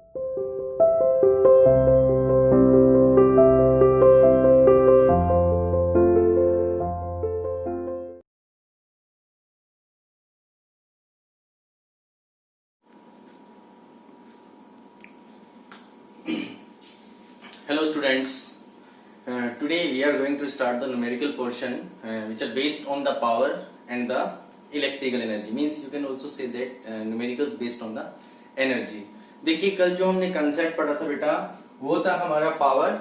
Hello students, today we are going to start the numerical portion which are based on the power and the electrical energy, means you can also say that numericals based on the energy. देखिए कल जो हमने concept पढ़ा था बेटा वो था हमारा power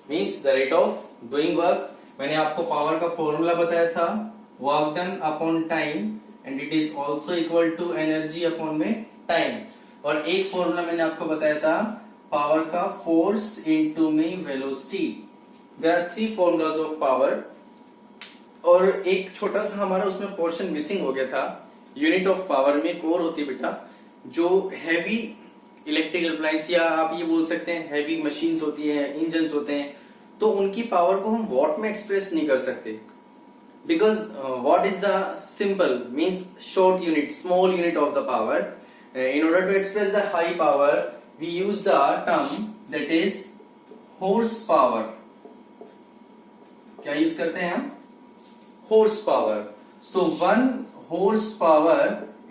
means the rate of doing work. मैंने आपको पावर का फॉर्मूला बताया था, work done upon time and it is also equal to energy upon में टाइम. और एक फॉर्मूला मैंने आपको बताया था पावर का फोर्स इनटू में velocity. There are three formulas of power और एक छोटा सा हमारा उसमें पोर्शन मिसिंग हो गया था. यूनिट ऑफ पावर में एक और होती है बेटा जो हैवी इलेक्ट्रिकल अप्लायंस या आप ये बोल सकते हैं हैवी मशीन्स होती है, इंजन्स होते हैं, तो उनकी पावर को हम वॉट में एक्सप्रेस नहीं कर सकते because what is the simple means short unit, small unit of the power. In order to express the high power, we use the term that is horsepower. क्या यूज करते हैं हम? Horsepower. So 1 horsepower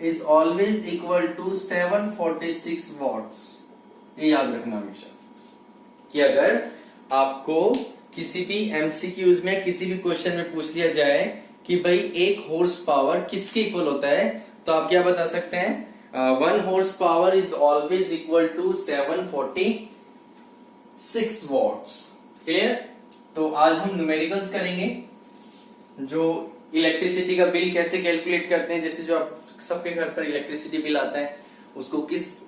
is always equal to 746 watts. ये याद रखना हमेशा कि अगर आपको किसी भी MCQs में किसी भी क्वेश्चन में पूछ लिया जाए कि भाई एक हॉर्स पावर किसके इक्वल होता है, तो आप क्या बता सकते हैं? 1 horsepower is always equal to 746 watts. Clear? तो आज हम न्यूमेरिकल्स करेंगे, जो इलेक्ट्रिसिटी का बिल कैसे कैलकुलेट करते हैं, जैसे जो आप सबके घर पर इलेक्ट्रिसिटी बिल आता है उसको किस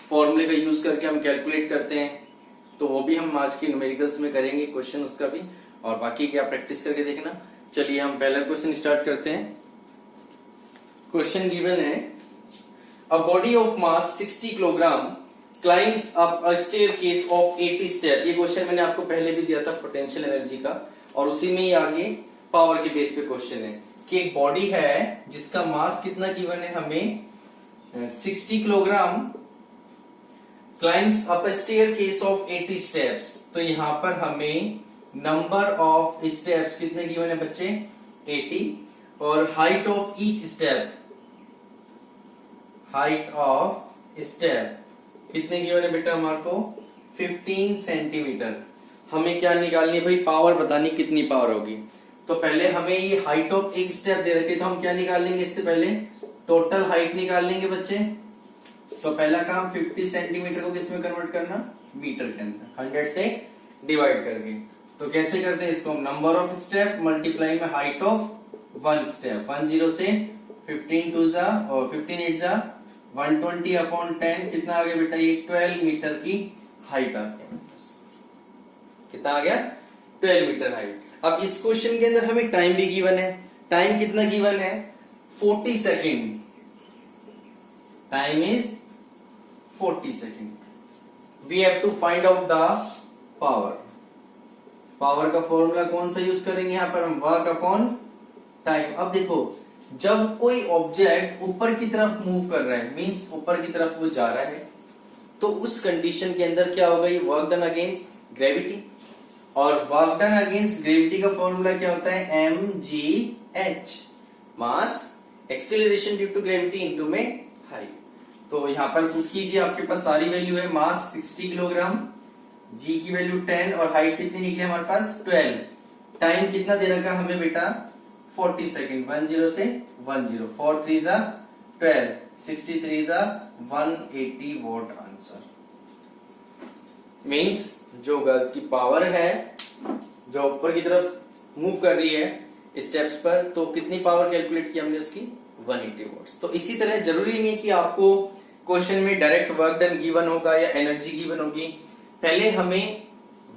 फॉर्मूले का यूज करके हम कैलकुलेट करते हैं, तो वो भी हम आज के न्यूमेरिकल्स में करेंगे क्वेश्चन उसका भी, और बाकी क्या प्रैक्टिस करके देखना. चलिए हम पहला क्वेश्चन स्टार्ट करते हैं. क्वेश्चन गिवन है A body of mass 60 kilogram climbs up a staircase of 80 steps. ये क्वेश्चन मैंने आपको पहले भी दिया था पोटेंशियल एनर्जी का, और उसी में ही आगे पावर के बेस पे क्वेश्चन है कि एक बॉडी है जिसका मास कितना गिवन है हमें 60 kilogram, climbs up a staircase of 80 steps. तो यहाँ पर हमें नंबर ऑफ स्टेप्स कितने गिवन है बच्चे? 80. और height of each step, height of step कितने गिवन है बेटा हमारे को? 15 सेंटीमीटर. हमें क्या निकालनी है भाई? पावर बतानी कितनी पावर होगी. तो पहले हमें ये हाइट ऑफ एक स्टेप दे रखे, तो हम क्या निकाल लेंगे? इससे पहले टोटल हाइट निकाल लेंगे बच्चे. तो पहला काम 50 सेंटीमीटर को किस में कन्वर्ट करना? मीटर के अंदर 100 से डिवाइड करके. तो कैसे करते हैं इसको? नंबर ऑफ स्टेप मल्टीप्लाई में हाइट ऑफ वन स्टेप. 10 से 15 टू जा और 15 8 जा 120 अपॉन 10 कितना आ गया बेटा? ये 12 मीटर की हाइट आ गया. कितना आ गया? 12 मीटर हाइट. अब इस क्वेश्चन के अंदर हमें टाइम भी गिवन है. टाइम कितना गिवन है? 40 second. Time is 40 second. We have to find out the power. Power का फॉर्मूला कौन सा यूज करेंगे यहां पर हम? Work upon time. अब देखो जब कोई ऑब्जेक्ट ऊपर की तरफ मूव कर रहा है मींस ऊपर की तरफ वो जा रहा है, तो उस कंडीशन के अंदर क्या होगा? ये वर्क डन अगेंस्ट ग्रेविटी. और वर्क डन अगेंस्ट ग्रेविटी का फॉर्मूला क्या होता है? mgh, mass acceleration due to gravity into में हाइट. तो यहां पर पुट कीजिए, आपके पास सारी वैल्यू है. मास 60 किलोग्राम, g की वैल्यू 10 और हाइट कितनी निकली हमारे पास? 12. टाइम कितना दे रखा हमें बेटा? 40 सेकेंड. 10 से 10, 4 3 जा 12, 63 जा 180 वॉट आंसर. मींस जो गर्ल्स की पावर है जो ऊपर की तरफ मूव कर रही है स्टेप्स पर, तो कितनी पावर कैलकुलेट की हमने उसकी? 180 वॉट्स. तो इसी तरह जरूरी नहीं कि आपको क्वेश्चन में डायरेक्ट वर्क डन गिवन होगा या एनर्जी गिवन होगी. पहले हमें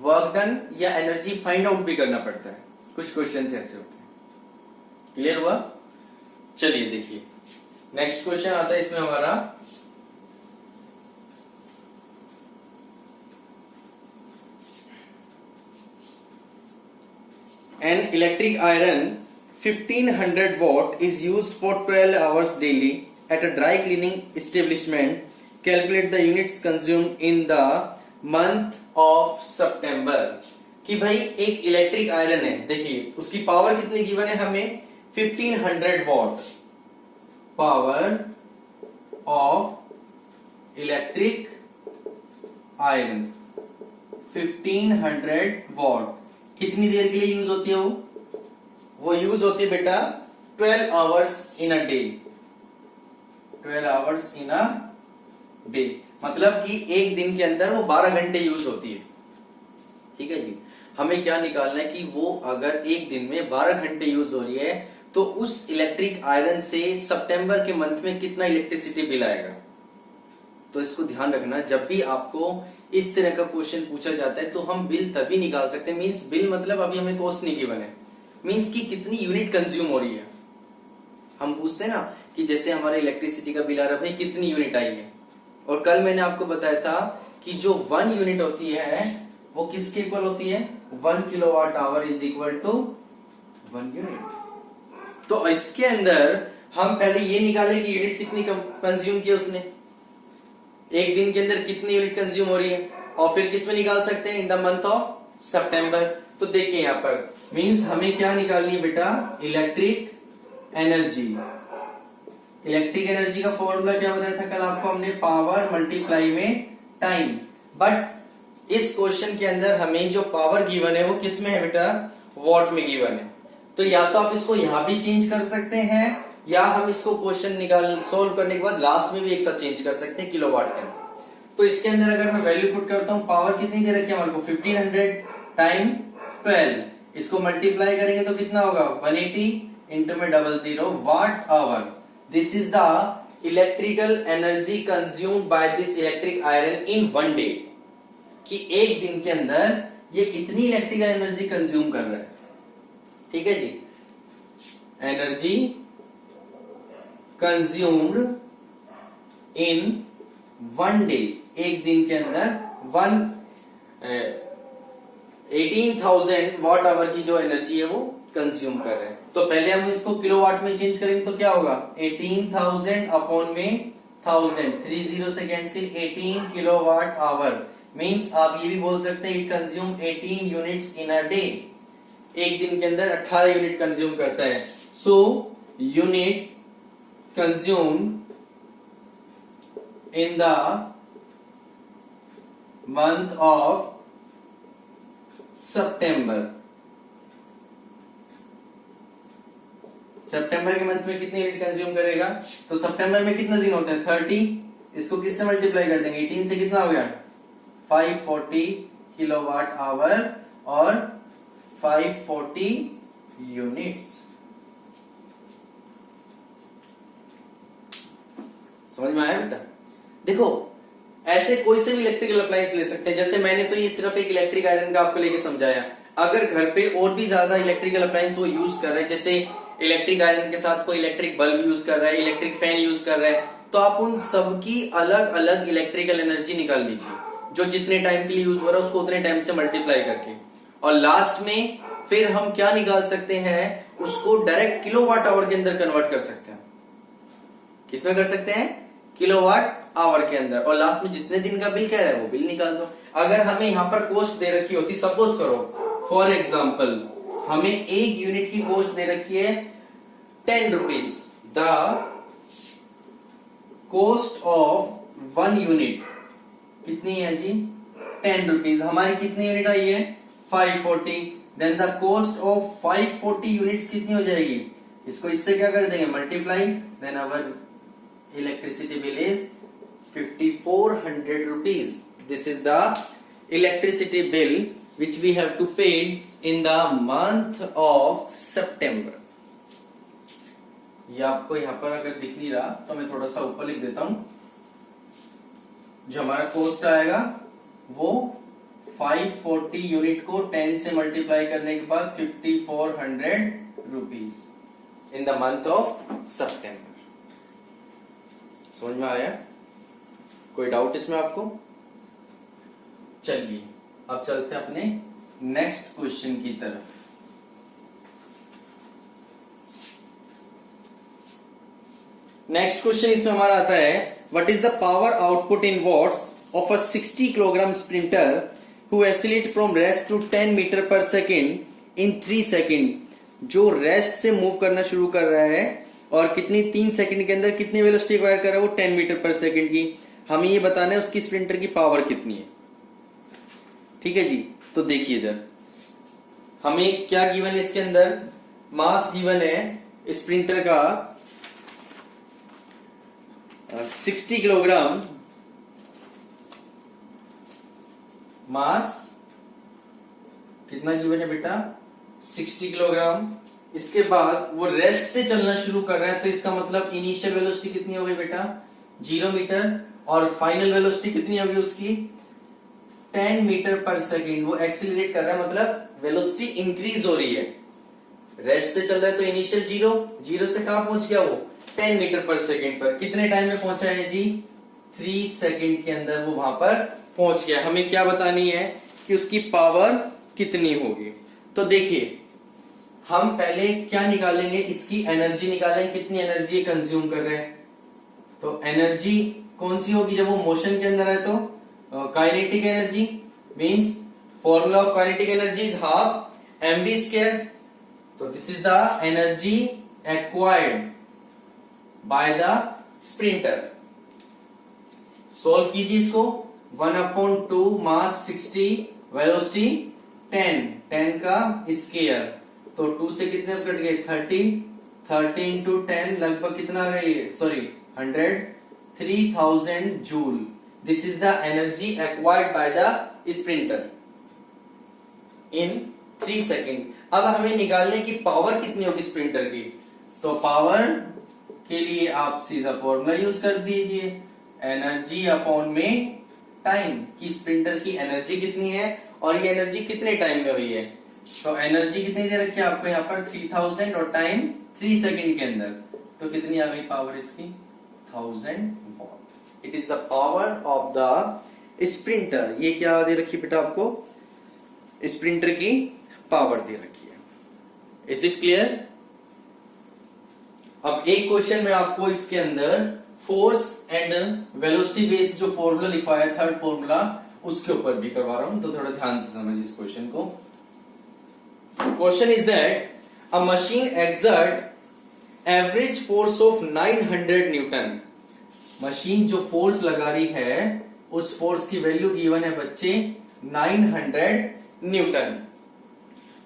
वर्क डन या एनर्जी फाइंड आउट भी करना पड़ता है. कुछ क्वेश्चन ऐसे होते हैं. क्लियर हुआ? चलिए देखिए नेक्स्ट क्वेश्चन आता है इसमें हमारा an electric iron 1500 watt is used for 12 hours daily at a dry cleaning establishment calculate the units consumed in the month of September. कि भाई एक इलेक्ट्रिक आयरन है, देखिए उसकी पावर कितनी गिवन है हमें 1500 what. Power of electric iron 1500 what. कितनी देर के लिए यूज होती है वो यूज होती है बेटा 12 hours in a day. 12 hours in a day मतलब कि एक दिन के अंदर वो 12 घंटे यूज होती है। ठीक है जी, हमें क्या निकालना है कि वो अगर एक दिन में 12 घंटे यूज हो रही है तो उस इलेक्ट्रिक आयरन से सितंबर के मंथ में कितना इलेक्ट्रिसिटी बिल आएगा। तो इसको ध्यान रखना, जब भी आपको इस तरह का क्वेश्चन पूछा जाता है तो हम बिल तभी निकाल सकते हैं। मींस बिल मतलब अभी हमें कॉस्ट नहीं गिवन है, मींस कि कितनी यूनिट कंज्यूम हो रही है। हम पूछते हैं ना कि जैसे हमारे इलेक्ट्रिसिटी का बिल आ रहा है, भाई कितनी यूनिट आई है। और कल मैंने आपको बताया था कि जो 1 यूनिट होती है वो किसके इक्वल होती है, 1 kilowatt hour is equal to 1 unit. तो इसके अंदर हम पहले ये निकाले कि यूनिट कितनी कंज्यूम की उसने, एक दिन के अंदर कितनी यूनिट कंज्यूम हो रही है, और फिर किस में निकाल सकते हैं, इन द मंथ ऑफ सितंबर। तो देखिए यहां पर मींस हमें क्या निकालनी है बेटा, इलेक्ट्रिक एनर्जी। इलेक्ट्रिक एनर्जी का फॉर्मूला क्या बताया था कल आपको हमने, पावर मल्टीप्लाई में टाइम। बट इस क्वेश्चन के अंदर हमें जो पावर गिवन है वो किस में है बेटा, वॉट में गिवन है। तो या तो आप इसको यहां भी चेंज कर सकते हैं या हम इसको क्वेश्चन निकाल सोल्व करने के बाद लास्ट में भी एक साथ चेंज कर सकते हैं किलोवाट के अंदर। तो इसके अंदर अगर मैं वैल्यू पुट करता हूं, पावर कितनी दे रखी है हमारे को 1500 टाइम 12, इसको मल्टीप्लाई करेंगे तो कितना होगा 180 इंटू में 00 watt hour. This is the electrical energy consumed by this electric iron in 1 day. कि एक दिन के अंदर ये कितनी इलेक्ट्रिकल एनर्जी कंज्यूम कर रहा है। ठीक है जी, एनर्जी कंज्यूम्ड इन 1 डे, एक दिन के अंदर 18,000 वाट आवर की जो एनर्जी है वो कंज्यूम कर रहे हैं। तो पहले हम इसको किलोवाट में चेंज करेंगे तो क्या होगा, 18,000 अपॉन में 1000, 30 से कैंसिल, 18 किलोवाट आवर। मींस आप ये भी बोल सकते हैं it consume 18 units in a day. एक दिन के अंदर 18 यूनिट कंज्यूम करता है। So unit consumed in the month of September। सितंबर के मंथ में कितनी यूनिट कंज्यूम करेगा, तो सितंबर में कितना दिन होते हैं 30, इसको किससे मल्टीप्लाई कर देंगे 18 से, कितना हो गया 540 किलोवाट आवर और 540 यूनिट्स। समझ में आया बेटा। देखो ऐसे कोई से भी इलेक्ट्रिकल अप्लायंस ले सकते हैं, जैसे मैंने तो ये सिर्फ एक इलेक्ट्रिक आयरन का आपको लेके समझाया। अगर घर पे और भी ज्यादा इलेक्ट्रिकल अप्लायंस वो यूज कर रहे हैं, जैसे इलेक्ट्रिक आयरन के साथ कोई इलेक्ट्रिक बल्ब यूज कर रहा है, इलेक्ट्रिक फैन यूज कर रहा है, तो आप उन सबकी अलग अलग इलेक्ट्रिकल एनर्जी निकाल लीजिए, जो जितने टाइम के लिए यूज हो रहा है उसको उतने टाइम से मल्टीप्लाई करके, और लास्ट में फिर हम क्या निकाल सकते हैं, उसको डायरेक्ट किलोवाट आवर के अंदर कन्वर्ट कर सकते हैं। किसमें कर सकते हैं, किलोवाट आवर के अंदर, और लास्ट में जितने दिन का बिल कह रहा है वो बिल निकाल दो। अगर हमें यहां पर कॉस्ट दे रखी होती, सपोज करो फॉर एग्जांपल हमें एक यूनिट की कॉस्ट दे रखी है 10 rupees, the cost of 1 unit कितनी है जी 10 रुपीज। हमारी कितनी यूनिट आई है 540, then the cost of 540 units कितनी हो जाएगी, इसको इससे क्या कर देंगे multiply, then our electricity bill is 5400 rupees. This is the electricity bill which we have to pay in the month of September. ये आपको यहां पर अगर दिख नहीं रहा तो मैं थोड़ा सा ऊपर लिख देता हूं। जो हमारा कॉस्ट आएगा वो 540 यूनिट को 10 से मल्टीप्लाई करने के बाद 5400 rupees in the month of September. समझ में आया, कोई डाउट इसमें आपको। चलिए अब चलते हैं अपने नेक्स्ट क्वेश्चन की तरफ। नेक्स्ट क्वेश्चन इसमें हमारा आता है what is the power output in watts of a 60 kilogram sprinter who oscillate from rest to 10 meter per second in 3 second. जो रेस्ट से मूव करना शुरू कर रहा है और कितनी 3 सेकंड के अंदर कितनी वेलोसिटी एक्वायर कर रहा है वो 10 मीटर पर सेकंड की। हमें ये बताना है उसकी स्प्रिंटर की पावर कितनी है। ठीक है जी, तो देखिए इधर हमें क्या गिवन है, इसके अंदर मास गिवन है स्प्रिंटर का 60 किलोग्राम मास कितना गिवन है बेटा, 60 किलोग्राम। इसके बाद वो रेस्ट से चलना शुरू कर रहा है तो इसका मतलब इनिशियल वेलोसिटी कितनी हो गई बेटा 0 मीटर और फाइनल वेलोसिटी कितनी होगी उसकी 10 मीटर पर सेकेंड। वो एक्सीलरेट कर रहा है मतलब वेलोसिटी इंक्रीज हो रही है। रेस्ट से चल रहा है तो इनिशियल जीरो से कहां पहुंच गया वो 10 मीटर पर सेकेंड पर। कितने टाइम में पहुंचा है जी 3 सेकेंड के अंदर वो वहां पर पहुंच गया। हमें क्या बतानी है कि उसकी पावर कितनी होगी। तो देखिए हम पहले क्या निकालेंगे, इसकी एनर्जी निकालेंगे, कितनी एनर्जी कंज्यूम कर रहे हैं। तो एनर्जी कौन सी होगी जब वो मोशन के अंदर है, तो kinetic energy means formula of kinetic energy is half mv square. तो this is the energy acquired by the sprinter. Solve कीजिए इसको, 1/2 मास 60 वेलोसिटी 10 का स्केयर, तो 2 से कितने कट गए 30 इंटू 10 लगभग कितना आ गई, sorry 100, 3000 joule. This is the energy acquired by the sprinter in 3 second. अब हमें निकालने की पावर कितनी होगी स्प्रिंटर की। तो पावर के लिए आप सीधा फॉर्मूला यूज कर दीजिए, एनर्जी अपॉन में टाइम की स्प्रिंटर की एनर्जी कितनी है और ये एनर्जी कितने टाइम में हुई है। तो एनर्जी कितनी दे रखी है आपको यहाँ पर 3000 और टाइम 3 सेकंड के अंदर, तो कितनी आ गई पावर इसकी 1000 what. It is the power of the sprinter. ये क्या दे रखी बेटा आपको, स्प्रिंटर की पावर दे रखी है। Is it clear. अब एक क्वेश्चन में आपको इसके अंदर फोर्स एंड वेलोसिटी बेस्ड जो फॉर्मूला लिखा है थर्ड फॉर्मूला उसके ऊपर भी करवा रहा हूं, तो थोड़ा ध्यान से समझिए इस क्वेश्चन को। Question is that a machine exert average force of 900 Newton. Machine जो फोर्स लगा रही है उस फोर्स की वैल्यू गिवन है बच्चे 900 newton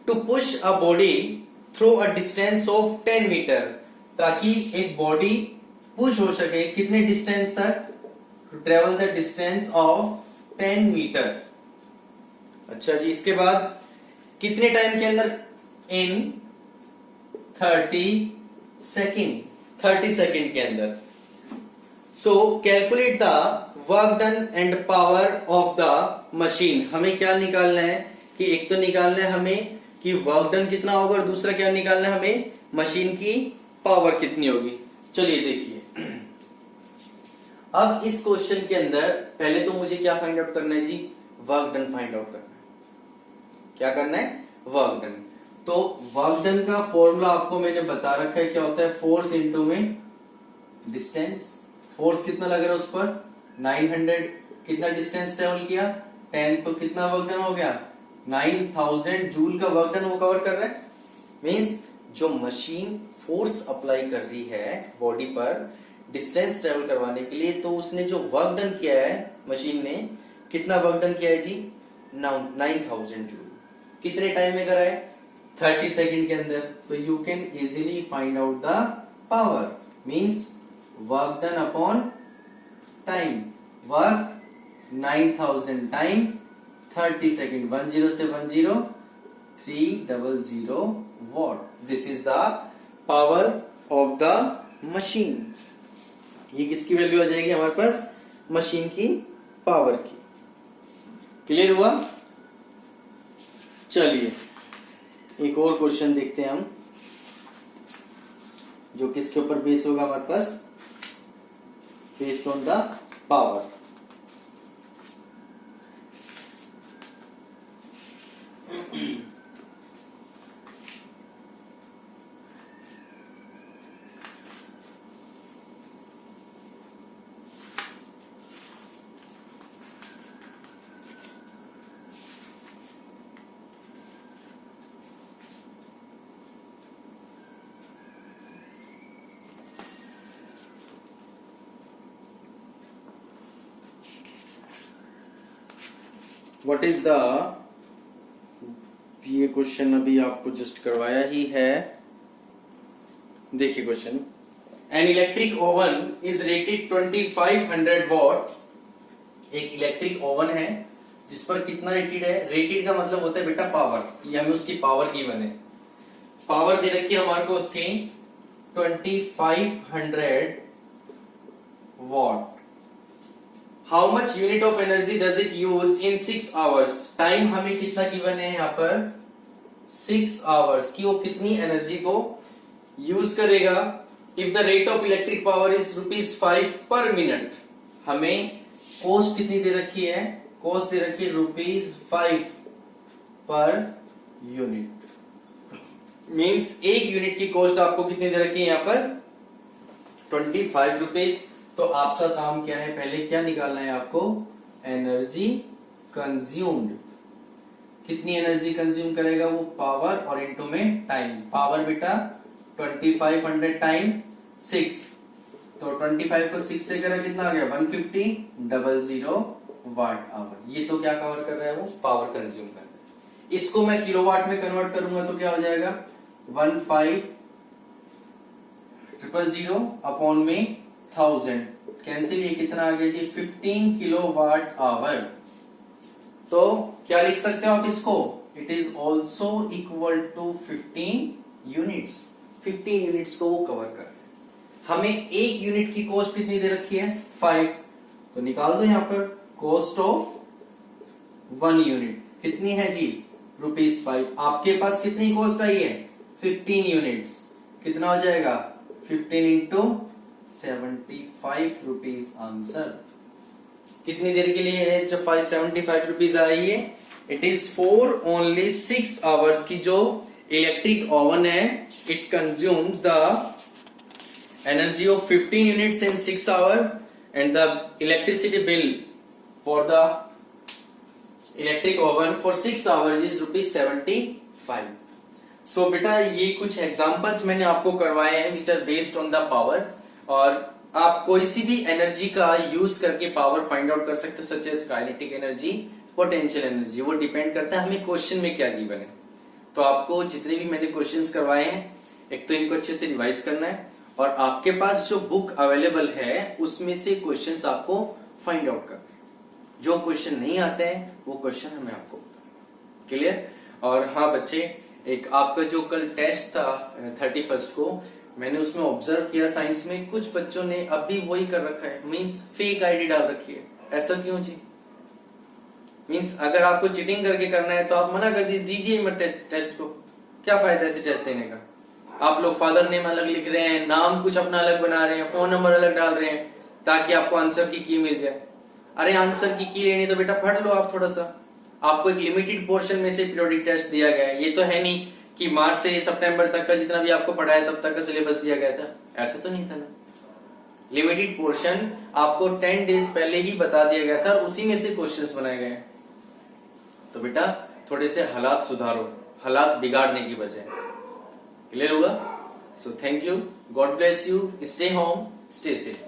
to push a body through a distance of 10 metre. ताकि एक बॉडी पुश हो सके कितने डिस्टेंस तक, to travel the distance of 10 metre. अच्छा जी, इसके बाद कितने टाइम के अंदर, इन 30 सेकेंड के अंदर। सो calculate the work done and power of the machine. हमें क्या निकालना है कि एक तो निकालना है हमें कि वर्क डन कितना होगा और दूसरा क्या निकालना है हमें मशीन की पावर कितनी होगी। चलिए देखिए, अब इस क्वेश्चन के अंदर पहले तो मुझे क्या फाइंड आउट करना है जी, वर्क डन फाइंड आउट करना है। क्या करना है, वर्क डन। तो वर्क डन का फॉर्मूला आपको मैंने बता रखा है, क्या होता है फोर्स इंटू में डिस्टेंस। फोर्स कितना लग रहा है उस पर 900, कितना डिस्टेंस ट्रेवल किया 10, तो कितना वर्क डन हो गया 9000 जूल का वर्क डन वो कवर कर रहा है। मींस जो मशीन फोर्स अप्लाई कर रही है बॉडी पर डिस्टेंस ट्रेवल करवाने के लिए, तो उसने जो वर्क डन किया है मशीन ने, कितना वर्क डन किया है जी 9000 जूल। कितने टाइम में करा है 30 सेकेंड के अंदर। तो you can easily find out the power, means work done upon time. Work 9000 time 30 second, 10 से 10 300 what. This is the power of the machine. ये किसकी वैल्यू आ जाएगी हमारे पास, मशीन की पावर की। क्लियर हुआ। चलिए एक और क्वेश्चन देखते हैं हम, जो किसके ऊपर बेस होगा हमारे पास, based on the power. What is the, ये क्वेश्चन अभी आपको जस्ट करवाया ही है, देखिए question, an electric oven is rated 2500 watt. एक इलेक्ट्रिक ओवन है जिस पर कितना रेटेड है, रेटेड का मतलब होता है बेटा पावर, ये हमें उसकी पावर गिवन है, पावर दे रखी है हमारे को उसकी 2500 what. How much unit of energy does it use in 6 hours, time हमें कितना गिवन है यहाँ पर 6 आवर्स की, वो कितनी एनर्जी को यूज करेगा। If the rate of electric power is ₹5 पर मिनट, हमें कॉस्ट कितनी दे रखी है, कॉस्ट दे रखी है ₹5 पर यूनिट। मींस एक यूनिट की कॉस्ट आपको कितनी दे रखी है यहाँ पर 25 रुपीज। तो आपका काम क्या है, पहले क्या निकालना है आपको, एनर्जी कंज्यूम्ड, कितनी एनर्जी कंज्यूम करेगा वो पावर और इनटू में टाइम। पावर बेटा 2500 टाइम 6, तो 25 को 6 से करा कितना आ गया 150 वाट आवर। ये तो क्या कवर कर रहा है, वो पावर कंज्यूम कर रहा है। इसको मैं किलोवाट में कन्वर्ट करूंगा तो क्या हो जाएगा 1500 अपॉन में 1000 कैंसिल, ये कितना आ गया जी 15 किलोवाट आवर। तो क्या लिख सकते हो आप इसको, it is also equal to 15 units. 15 units को वो कवर कर रहे हैं। हमें एक यूनिट की कॉस्ट कितनी दे रखी है 5, तो निकाल दो यहां पर कॉस्ट ऑफ 1 यूनिट कितनी है जी ₹5। आपके पास कितनी कॉस्ट आई है 15 यूनिट्स, कितना हो जाएगा 15 इंटू 75 रुपीज आंसर। कितनी देर के लिए है जो 75 रुपीज आ रही है, it is for only 6 hours की जो इलेक्ट्रिक ओवन है, it consumes the energy of 15 units in 6 hour and the electricity bill for the electric oven for 6 hours is ₹75। So बेटा ये कुछ एग्जांपल्स मैंने आपको करवाए हैं which are based on the power, और आप कोई सी भी एनर्जी का यूज करके पावर फाइंड आउट कर सकते हो, such as kinetic energy, potential energy. वो डिपेंड करता है हमें क्वेश्चन में क्या गिवन है। तो आपको जितने भी मैंने क्वेश्चंस करवाए हैं, एक तो इनको अच्छे से रिवाइज करना है, और आपके पास जो बुक अवेलेबल है उसमें से क्वेश्चंस आपको फाइंड आउट करना है। जो क्वेश्चन नहीं आते हैं वो क्वेश्चन हमें आपको बताना। क्लियर। और हाँ बच्चे, एक आपका जो कल टेस्ट था 31 को, मैंने उसमें ऑब्जर्व किया साइंस में कुछ बच्चों ने अभी वही कर रखा है, मींस फेक आईडी डाल रखी है। ऐसा क्यों जी, मींस अगर आपको चीटिंग करके करना है तो आप मना कर दीजिए मत टेस्ट को, क्या फायदा ऐसे टेस्ट देने का। आप लोग फादर नेम अलग लिख रहे हैं, नाम कुछ अपना अलग बना रहे हैं, फोन नंबर अलग डाल रहे हैं ताकि आपको आंसर की की मिल जाए। अरे आंसर की लेनी तो बेटा पढ़ लो आप थोड़ा सा। आपको एक लिमिटेड पोर्शन में से पीरियोडिक टेस्ट दिया गया है, ये तो है नहीं कि मार्च से सितंबर तक का जितना भी आपको पढ़ाया तब तक का सिलेबस दिया गया था, ऐसा तो नहीं था ना। लिमिटेड पोर्शन आपको 10 डेज पहले ही बता दिया गया था, उसी में से क्वेश्चंस बनाए गए। तो बेटा थोड़े से हालात सुधारो, हालात बिगाड़ने की बजाय। क्लियर होगा। So thank you, God bless you, stay home, stay safe.